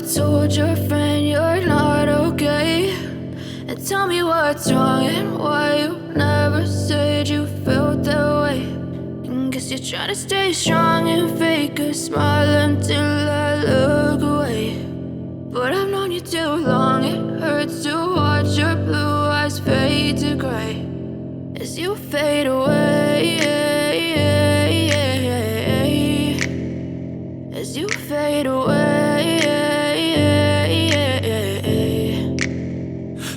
told your friend you're not okay, and tell me what's wrong and why you never said you felt that way. And guess you're trying to stay strong and fake a smile until I look away. But I've known you too long, it hurts to watch your blue eyes fade to gray as you fade away, as you fade away.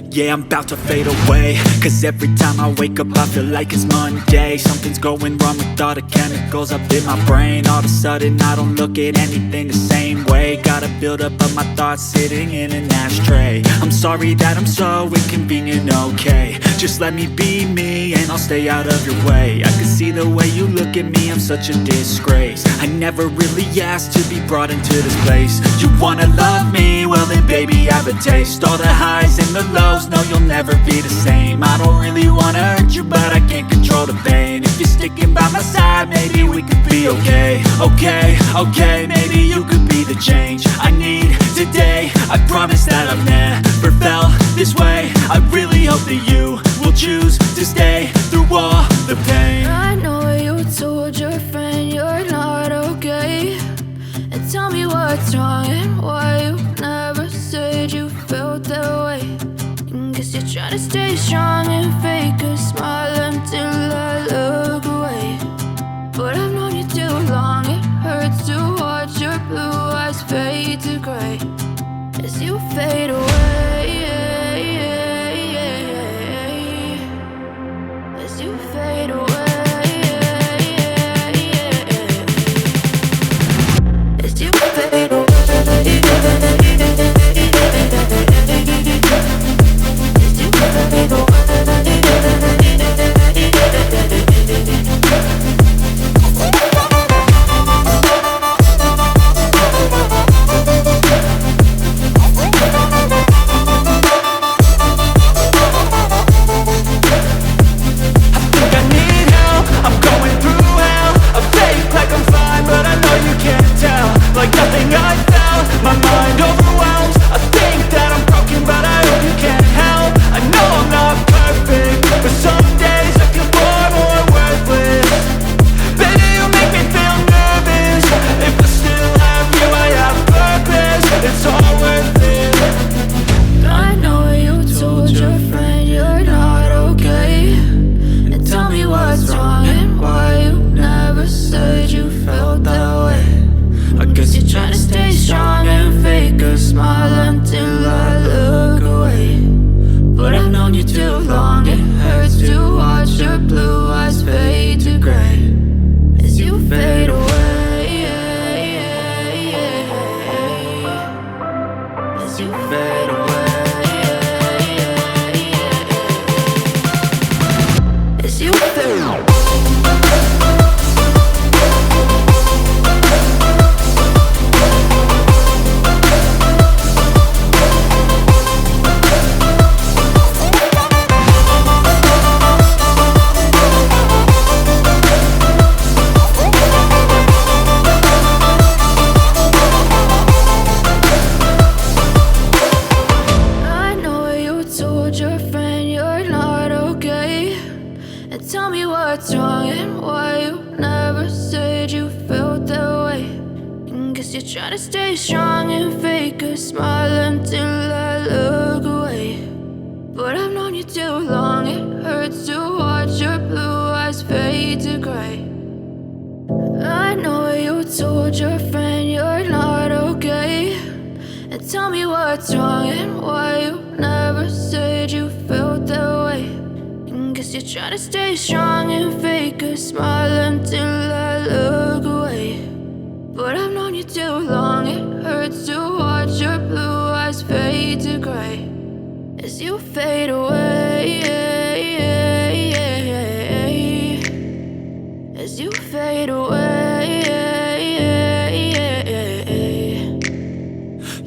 Yeah, I'm about to fade away, cause every time I wake up I feel like it's Monday. Something's going wrong with all the chemicals up in my brain. All of a sudden I don't look at anything the same way. Got a build up of my thoughts sitting in an ashtray. I'm sorry that I'm so inconvenient, okay. Just let me be me and I'll stay out of your way. I can see the way you look at me, I'm such a disgrace. I never really asked to be brought into this place. You wanna love me? Well then baby have a taste. All the highs and the lows, no you'll never be the same. I don't really wanna hurt you but I can't control the pain. If you're sticking by my side maybe we could be okay. Okay, maybe you could be the change I need today. I promise that I've never felt this way. I really hope that you will choose to stay through all the pain. I know you told your friend you're not okay, and tell me what's wrong and why you never said you felt that way. And guess you're trying to stay strong and fake a smile until I look away. But I've known you too long, it hurts to watch your blue eyes fade to gray as you fade away, as you fade away. As you fade away. Like nothing I felt, my mind overwhelms. I think that I'm broken but I hope you can't help. I know I'm not perfect, but some days I feel far more worthless. Baby, you make me feel nervous. If I still have you, I have purpose. It's all worth it. I know you told your friend you're not okay, and tell me what's wrong and why you never said you felt that way. I guess you're trying to stay strong and fake a smile until I look away. But I've known you too long, it hurts to watch your blue eyes fade to gray as you fade away, as you fade away, as you fade away. What's wrong and why you never said you felt that way. And guess you're trying to stay strong and fake a smile until I look away. But I've known you too long, it hurts to watch your blue eyes fade to gray. I know you told your friend you're not okay, and tell me what's wrong and why you never said you felt that way. Guess you're trying to stay strong and fake a smile until I look away. But I've known you too long, it hurts to watch your blue eyes fade to gray as you fade away, as you fade away.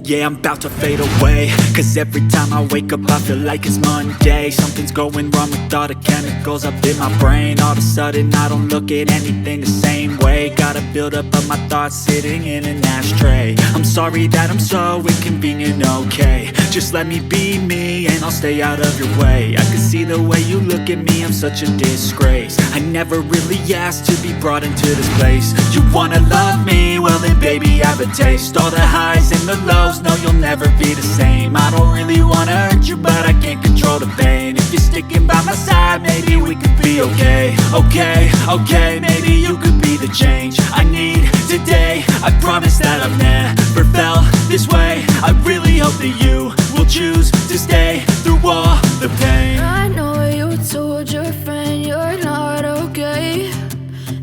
Yeah, I'm about to fade away, cause every time I wake up I feel like it's Monday. Something's Something's going wrong with all the chemicals up in my brain. All of a sudden I don't look at anything the same way. Gotta build up of my thoughts sitting in an ashtray. I'm sorry that I'm so inconvenient, okay. Just let me be me and I'll stay out of your way. I can see the way you look at me, I'm such a disgrace. I never really asked to be brought into this place. You wanna love me? Well then baby have a taste. All the highs and the lows, no you'll never be the same. I don't really wanna hurt you but I can't control the pain. If you're sticking by my side, maybe we could be okay. Okay, maybe you could be the change I need today. I promise that I've never felt this way. I really hope that you will choose to stay through all the pain. I know you told your friend you're not okay,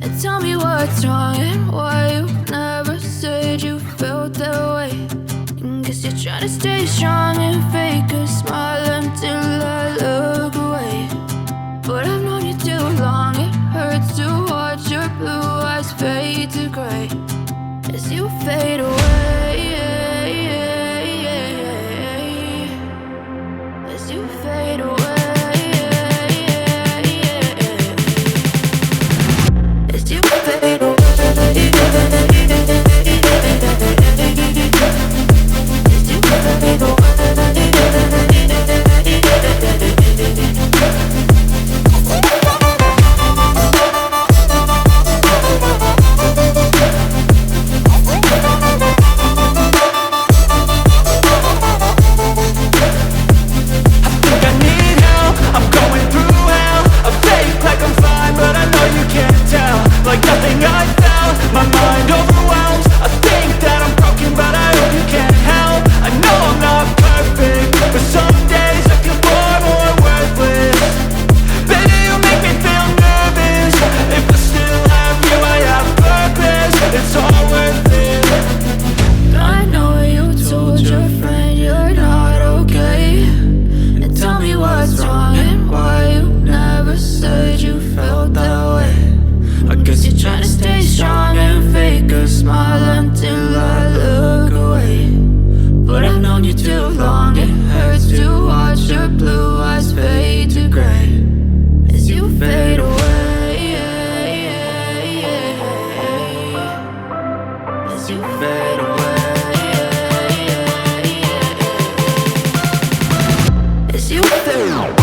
and tell me what's wrong and why you never said you felt that way. And guess you're trying to stay strong and fake a smile until I look away. But I've known you too long, it hurts to watch your blue eyes fade to gray as you fade away. As you fade away. As you fade away. As you fade away. Like nothing I felt, my mind overwhelms. I think that I'm broken, but I hope you can't help. I know I'm not perfect, but some days I feel far more worthless. Baby, you make me feel nervous. If I still have you, I have purpose. It's all worth it. I know you told your friend you're not okay, and tell me what's wrong and why you never said you felt that way. I guess you're trying to stay strong and fake a smile until I look away. But I've known you too long, it hurts to watch your blue eyes fade to gray as you fade away. As you fade away. As you fade away.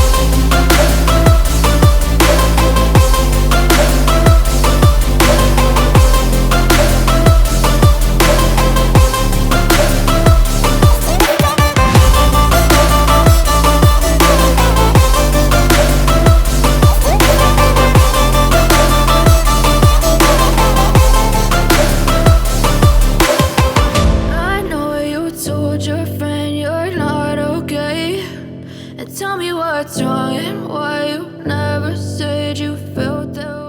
Tell me what's wrong and why you never said you felt that way.